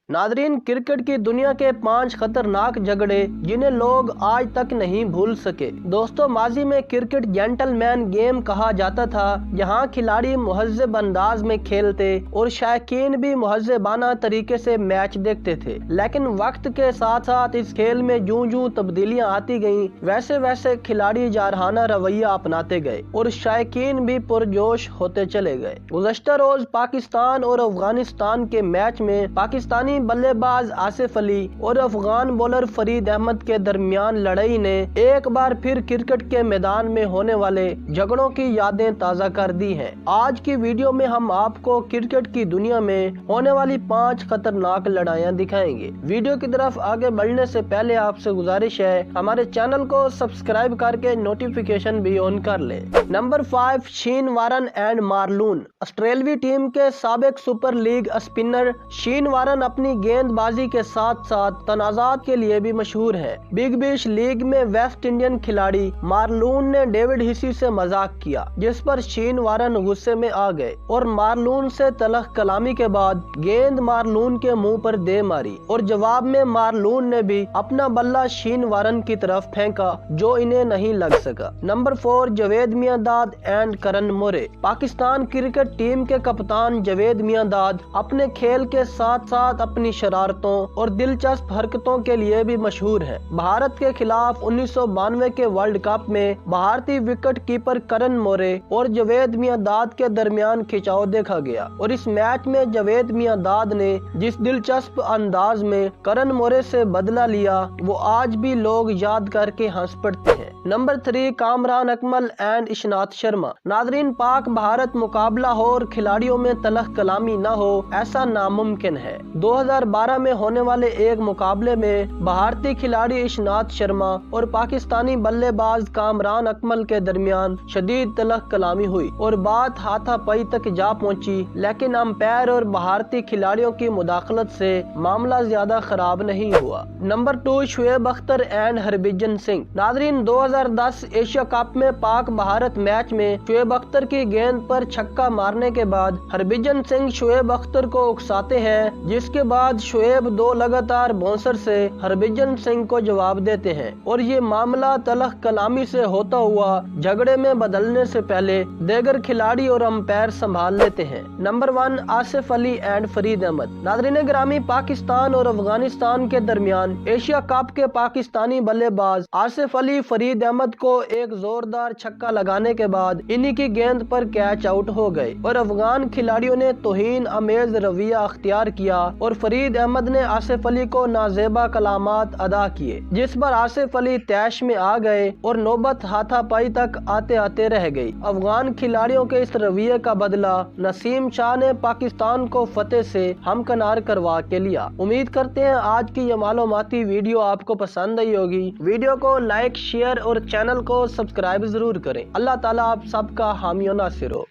Nadreen, cricket की दुनिया के 5 खतरनाक झगड़े जिन्हें लोग आज तक नहीं भूल सके। दोस्तों, माजी में क्रिकेट जेंटलमैन गेम कहा जाता था, जहां खिलाड़ी मुहज्जब अंदाज में खेलते और शायकीन भी मुहज्जबाना तरीके से मैच देखते थे। लेकिन वक्त के साथ साथ इस खेल में जूं जूं तब्दीलियां आती गईं, वैसे वैसे खिलाड़ी जारहाना रवैया अपनाते गए और शायकीन भी पुरजोश होते चले गए। गुज़श्ता रोज पाकिस्तान और अफगानिस्तान के मैच में पाकिस्तानी बल्लेबाज आसिफ अली और अफगान बॉलर फरीद अहमद के दरमियान लड़ाई ने एक बार फिर क्रिकेट के मैदान में होने वाले झगड़ों की यादें ताज़ा कर दी हैं। आज की वीडियो में हम आपको क्रिकेट की दुनिया में होने वाली 5 खतरनाक लड़ाइयां दिखाएंगे। वीडियो की तरफ आगे बढ़ने से पहले आपसे गुजारिश है, हमारे चैनल को सब्सक्राइब करके नोटिफिकेशन भी ऑन कर ले। Number 5, Shane Warne and Marlon. ऑस्ट्रेलवी टीम के साबिक super leg spinner Shane Warne अपनी गेंदबाजी के साथ साथ तनाजात के लिए भी मशहूर है। बिग बैश लीग में वेस्ट इंडियन खिलाड़ी मार्लून ने डेविड हिसी से मजाक किया, जिस पर शेन वारन गुस्से में आ गए और मार्लून से तलख कलामी के बाद गेंद मार्लून के मुंह पर दे मारी और जवाब में मार्लून ने भी अपना बल्ला शेन वारन की तरफ फेंका, जो इन्हें नहीं लग सका। Number 4, Javed Miandad and Karan more. Pakistan cricket team के कप्तान जावेद मियांदाद अपने खेल के साथ साथ अपनी शरारतों और दिलचस्प हरकतों के लिए भी मशहूर है। भारत के खिलाफ 1992 के वर्ल्ड कप में भारतीय विकेट कीपर करण मोरे और जावेद मियांदाद के दरमियान खिंचाव देखा गया और इस मैच में जावेद मियांदाद ने जिस दिलचस्प अंदाज में करण मोरे से बदला लिया, वो आज भी लोग याद करके हंस पड़ते हैं। Number 3, Kamran Akmal and Ishant Sharma. नादरीन, पाक भारत मुकाबला हो और खिलाड़ियों में तलख कलामी न हो, ऐसा नामुमकिन है। 2012 में होने वाले एक मुकाबले में भारतीय खिलाड़ी इशनात शर्मा और पाकिस्तानी बल्लेबाज कामरान अकमल के दरमियान शदीद तलख कलामी हुई और बात हाथापाई तक जा पहुंची, लेकिन अंपायर और भारतीय खिलाड़ियों की मुदाखलत से मामला ज्यादा खराब नहीं हुआ। Number 2, Shoaib Akhtar and Harbhajan Singh. Nadreen, 2010 Asia cup में पाक भारत मैच में शुएब अख्तर की गेंद पर छक्का मारने के बाद हरभजन सिंह शुएब अख्तर को उकसाते हैं, जिसके बाद शुएब 2 लगातार बाउंसर से हरभजन सिंह को जवाब देते हैं और ये मामला तलख कलामी से होता हुआ झगड़े में बदलने से पहले देगर खिलाड़ी और अंपायर संभाल लेते हैं। Number 1, Asif Ali and Farid Ahmed. नादरीन ग्रामी, पाकिस्तान और अफगानिस्तान के दरमियान एशिया कप के पाकिस्तानी बल्लेबाज आसिफ अली फरीद अहमद को एक जोरदार छक्का लगाने के बाद इन्हीं की गेंद पर कैच आउट हो गए और अफगान खिलाड़ियों ने तौहीन आमेज रवैया अख्तियार किया और फरीद अहमद ने आसिफ अली को नाजेबा कलामात अदा किए, जिस पर आसिफ अली तैश में आ गए और नौबत हाथापाई तक आते आते रह गई। अफगान खिलाड़ियों के इस रवैये का बदला नसीम शाह ने पाकिस्तान को फतेह से हमकनार करवा के लिया। उम्मीद करते हैं आज की ये मालूमाती वीडियो आपको पसंद आई होगी। वीडियो को लाइक, शेयर और चैनल को सब्सक्राइब जरूर करें। अल्लाह ताला आप सबका हामी और नासिर हो।